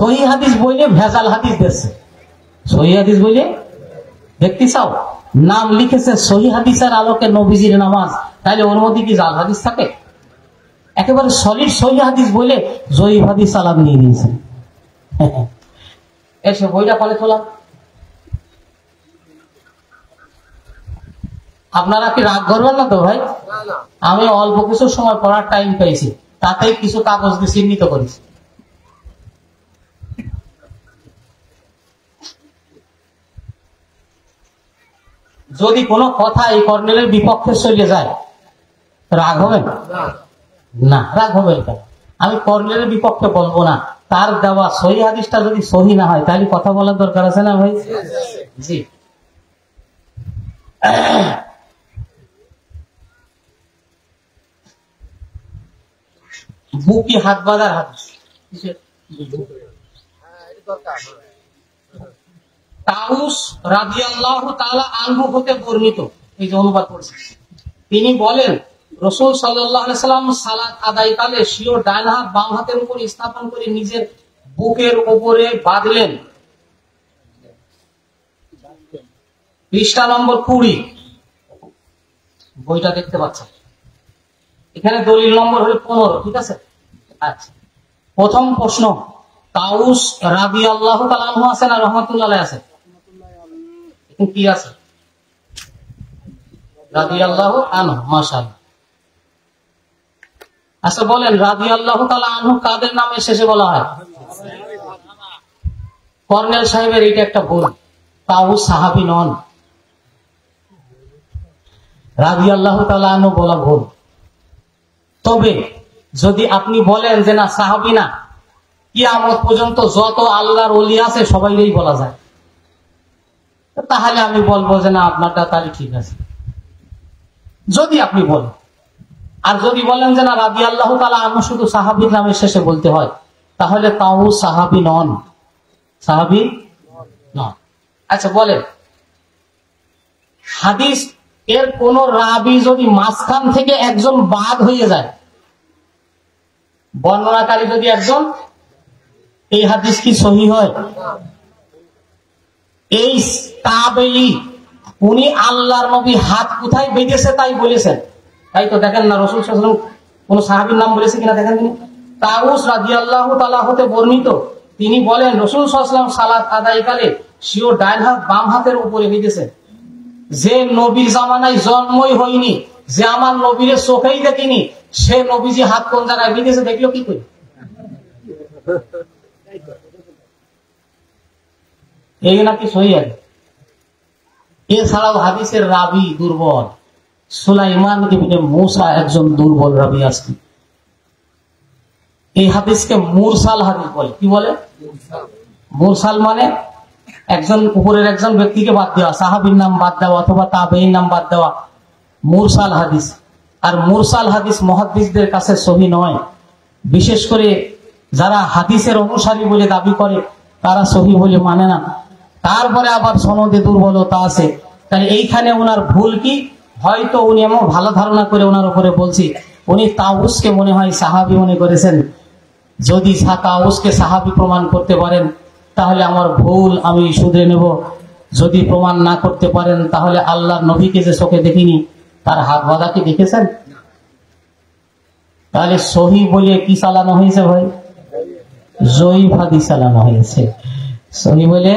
সহি হাদিস বইলে ভেজাল হাদিস দেখছে। সহি হাদিস বইলে দেখতে চাও, নাম লিখেছে সহি হাদিসের আলোকে নবীজির নামাজ, তাইলে ওর মধ্যে কি জাল হাদিস থাকে? একেবারে সলিড সহি হাদিস বইলে জয়ীফ হাদিস সালাম নিয়ে নিয়েছে। এসে বইটা পরে তোলাম। আপনারা কি রাগ করবেন না তো ভাই? আমি অল্প কিছু সময় পড়ার টাইম পেয়েছি, তাতেই কিছু কাগজ দিয়ে চিহ্নিত করেছি। যদি কোনো কথা এই কর্নেলের বিপক্ষে চলে যায়, রাগ হবেন না? রাগ হবেন কেন? আমি কর্নেলের বিপক্ষে বলবো না, তার দেওয়া সহি হাদিসটা যদি সহি না হয় তাহলে কথা বলার দরকার আছে না ভাই? জি। বুকি হাত বাঁধার হাদিস, তাউস রাদিয়াল্লাহু তাআলা আনহু হতে বর্ণিত, এই যে অনুবাদ করছি, তিনি বলেন রাসূল সাল্লাল্লাহু আলাইহি সাল্লাম সালাত আদায়কালে স্বীয় ডান হাত বাম হাতের উপর স্থাপন করে নিজের বুকের উপরে বাঁধলেন। পৃষ্ঠা নম্বর 20, বইটা দেখতে পাচ্ছেন। এখানে দলিল নম্বর হলো 15, ঠিক আছে? আচ্ছা, প্রথম প্রশ্ন, তাউস রাদিয়াল্লাহু তাআলা আনহু আছে না রাহমাতুল্লাহ আলাইহি আছে? এখন কি আছে? রাদিয়াল্লাহু আনহু, মাশাআল্লাহ। আচ্ছা বলেন, রাদিয়াল্লাহু তাআলা আনহু কাদের নামে শেষে বলা হয়? কর্নেল সাহেবের এটা একটা ভুল, তাউস সাহাবী নন, রাদিয়াল্লাহু তাআলা আনহু বলা ভুল। তবে যদি আপনি বলেন যে না সাহাবী না, কিয়ামত পর্যন্ত যত আল্লাহর ওলি আছে সবাইকেই বলা যায়, তাহলে আমি বলবো যে না আপনারটা তাহলে ঠিক আছে, যদি আপনি বলেন। আর যদি বলেন যে না রাদিয়াল্লাহু তাআলা আনহু শুধু সাহাবীর নামের শেষে বলতে হয়, তাহলে তাও সাহাবী নন, সাহাবী নন। আচ্ছা বলেন, হাদিস এর কোন রাবি যদি মাঝখান থেকে একজন বাদ হয়ে যায়, বর্ণনাকারী যদি একজন, এই হাদিস কি সহি হয়? এই তাবেঈ উনি আল্লাহর নবী হাত কোথায় বেঁধেছে তাই বলেছেন, তাই তো দেখেন না রাসূল সাল্লাল্লাহু আলাইহি ওয়াসাল্লাম কোন সাহাবীর নাম বলেছে কিনা দেখেন তিনি। তাউস রাদিয়াল্লাহু তাআলা হতে বর্ণিত, তিনি বলেন রাসূল সাল্লাল্লাহু আলাইহি ওয়াসাল্লাম সালাত আদায়কালে স্বীয় ডান হাত বাম হাতের উপরে বেঁধেছেন। যে নবীর জামানায় জন্মই হয়নি, যে আমার নবীর চোখেই দেখিনি, সে নবীজি হাত কোন জায়গায় বেঁধেছে দেখলো কি করে? এই নাকি সহি আছে? এছাড়াও হাদিসের রাবি দুর্বল, সুলাইমান ইবনে মুসা একজন দুর্বল রাবি আছে। এই হাদিসকে মুরসাল হাদিস বলে। কি বলে? মুরসাল মানে একজন উপরের একজন ব্যক্তিকে বাদ দেওয়া, সাহাবীর নাম বাদ দেওয়া অথবা তাবেঈর নাম বাদ দেওয়া, মুরসাল হাদিস। আর মুরসাল হাদিস মুহাদ্দিসদের কাছে সহি নয়, বিশেষ করে যারা হাদিসের অনুসারী বলে দাবি করে তারা সহি বলে মানে না। তারপরে আবার সনদে দুর্বলতা আছে। তাহলে এইখানে ওনার ভুল কি? হয়তো উনি এমন ভালো ধারণা করে ওনার উপরে বলছি, উনি তাউসকে মনে হয় সাহাবী মনে করেছেন। যদি তাউসকে সাহাবী প্রমাণ করতে পারেন তাহলে আমার ভুল আমি শুধরে নেব, যদি প্রমাণ না করতে পারেন তাহলে আল্লাহর নবীকে যে চোখে দেখিনি তার হাত বাঁধা কি দেখেছেন? তাহলে সহি বলে কি চালানো হয়েছে ভাই? জয়ীফ হাদিস চালানো হয়েছে। সহি বলে